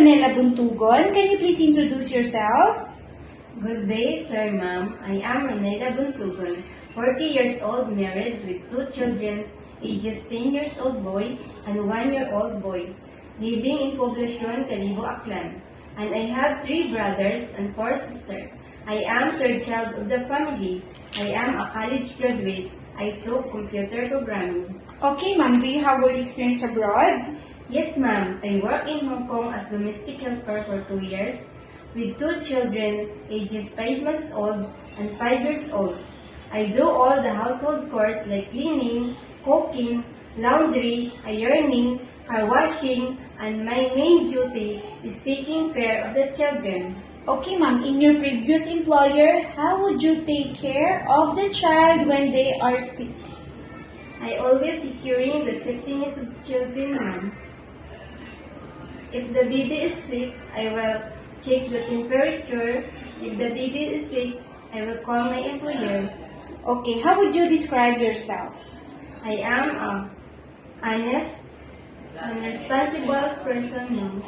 Ronela Buntugon. Can you please introduce yourself? Good day, sir, ma'am. I am Ronela Buntugon, 40 years old, married with 2 children, ages 10 years old boy and 1-year-old boy, living in Poblacion, Calibo, Aklan. And I have 3 brothers and 4 sisters. I am third child of the family. I am a college graduate. I took computer programming. Okay, ma'am. Do you have work experience abroad? Yes, ma'am. I work in Hong Kong as domestic helper for 2 years with 2 children, ages 5 months old and 5 years old. I do all the household chores like cleaning, cooking, laundry, ironing, car washing, and my main duty is taking care of the children. Okay, ma'am. In your previous employer, how would you take care of the child when they are sick? I always securing the safety needs of children, ma'am. If the baby is sick, I will check the temperature. If the baby is sick, I will call my employer. Okay, how would you describe yourself? I am a honest and responsible person, ma'am.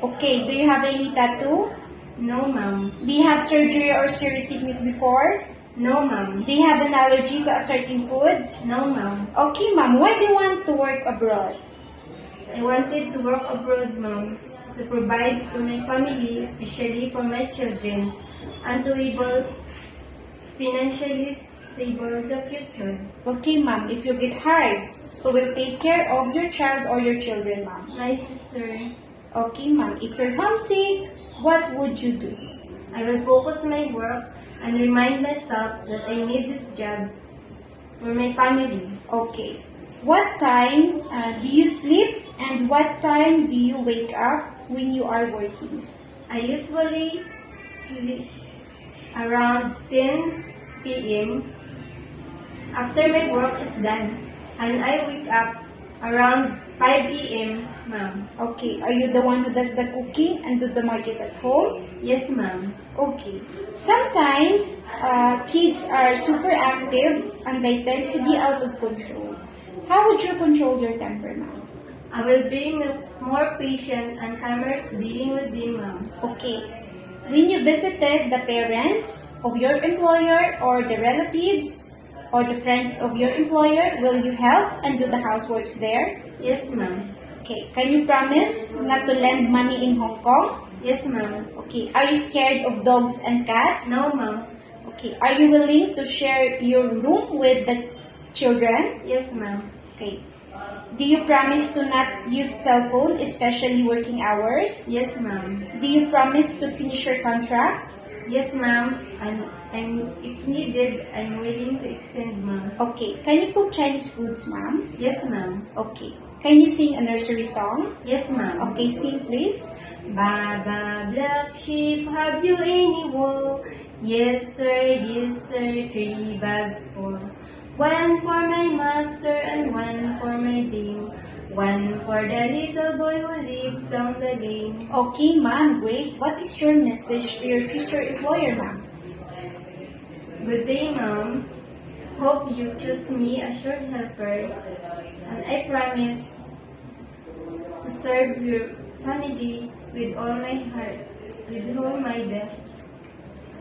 Okay, do you have any tattoo? No, ma'am. Do you have surgery or serious sickness before? No, ma'am. Do you have an allergy to certain foods? No, ma'am. Okay, ma'am. Why do you want to work abroad? I wanted to work abroad, ma'am, to provide for my family, especially for my children, and to able financially stable the future. Okay, ma'am. If you get hired, who will take care of your child or your children, ma'am? My sister, Okay, ma'am. If you're homesick, what would you do? I will focus my work and remind myself that I need this job for my family. Okay. What time do you sleep and what time do you wake up when you are working? I usually sleep around 10 p.m. after my work is done, and I wake up around 5 p.m., ma'am. Okay. Are you the one who does the cooking and do the market at home? Yes, ma'am. Okay. Sometimes kids are super active and they tend to be out of control. How would you control your temper, ma'am? I will be more patient and calmer dealing with them, ma'am. Okay. When you visited the parents of your employer or the relatives or the friends of your employer, will you help and do the houseworks there? Yes, ma'am. Okay. Can you promise not to lend money in Hong Kong? Yes, ma'am. Okay. Are you scared of dogs and cats? No, ma'am. Okay. Are you willing to share your room with the children? Yes, ma'am. Okay. Do you promise to not use cell phone, especially working hours? Yes, ma'am. Do you promise to finish your contract? Yes, ma'am. And if needed, I'm willing to extend, ma'am. Okay. Can you cook Chinese foods, ma'am? Yes, ma'am. Okay. Can you sing a nursery song? Yes, ma'am. Okay, sing please. Baba black sheep, have you any wool? Yes, sir, 3 bags full. 1 for my master and 1 for my dame. 1 for the little boy who lives down the lane. Okay, ma'am. Great. What is your message to your future employer, ma'am? Good day, ma'am. Hope you choose me as your helper, and I promise to serve your family with all my heart, with all my best.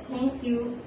Thank you.